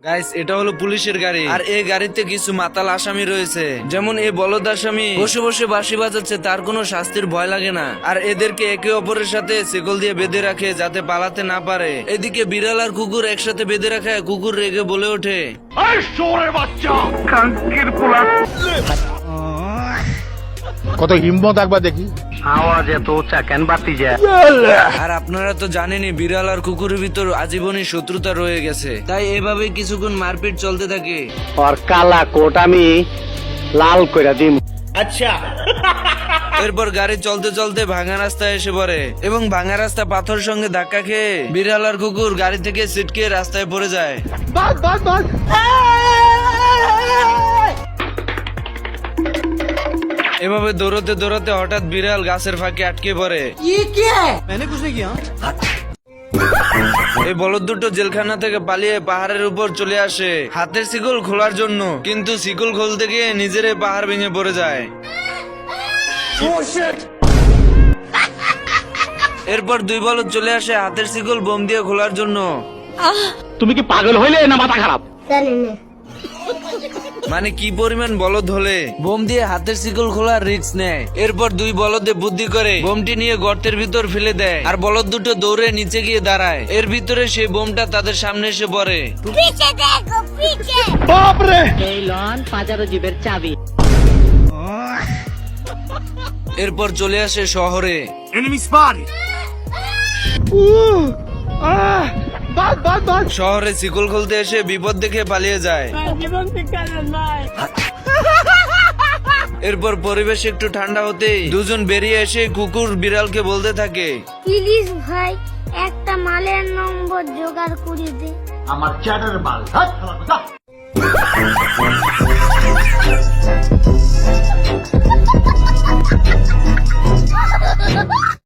Guys, এটা হলো পুলিশের গাড়ি, আর এই গাড়িতে কিছু মাতাল আসামি রয়েছে। যেমন এই বলদ আসামি বসে বসে বাঁশি বাজাচ্ছে, তার কোনো শাস্তির ভয় লাগে না। আর এদেরকে একে অপরের সাথে শিকল দিয়ে বেঁধে রাখে যাতে পালাতে না পারে। এদিকে বিড়াল আর কুকুর একসাথে বেঁধে রাখায় কুকুর রেগে বলে ওঠে, কত হিম্মত একবার দেখি। আওয়াজ এত উঁচা কেন বাতি যায়? আর আপনারা তো জানেনই বিড়াল আর কুকুরের ভিতর আজীবনই শত্রুতা রয়ে গেছে, তাই এভাবে কিছুক্ষণ মারপিট চলতে থাকে। আর কালা কোট আমি লাল কইরা দিম। এরপর গাড়ি চলতে চলতে ভাঙা রাস্তায় এসে পড়ে এবং ভাঙা রাস্তা পাথর সঙ্গে ধাক্কা খেয়ে বিড়াল আর কুকুর গাড়ি থেকে ছিটকে রাস্তায় পড়ে যায়। এভাবে দৌড়তে দৌড়তে হঠাৎ বিড়াল গাছের ফাঁকে আটকে পড়ে। এই বলদ দুটো জেলখানা থেকে পালিয়ে পাহাড়ের উপর চলে আসে হাতের শিকল খোলার জন্য, কিন্তু শিকল খুলতে গিয়ে নিজের পাহাড় ভেঙে পড়ে যায়। এরপর দুই বলদ চলে আসে হাতের শিকল বোম দিয়ে খোলার জন্য। তুমি কি পাগল হইলে না মাথা খারাপ? মানে কি পরিমাণ বলদ হলে বোম দিয়ে হাতের শিকল খোলার রিস্ক নেয়। এরপর দুই বলদে বুদ্ধি করে বোমটি নিয়ে গর্তের ভিতর ফেলে দেয়, আর বলদ দুটো দৌড়ে নিচে গিয়ে দাঁড়ায়। এর ভিতরে সেই বোমটা তাদের সামনে এসে পড়ে। এই লন পাজারো জিবের চাবি। এরপর চলে আসে শহরে। শহরে শিকল খুলতে এসে বিপদ দেখে পালিয়ে যায়। এরপর পরিবেশ একটু ঠান্ডা হতেই দুজন বেরিয়ে এসে কুকুর বিড়ালকে বলতে থাকে, প্লিজ ভাই একটা মালের নম্বর জোগাড় করে দে। আমার চ্যাটার মাল।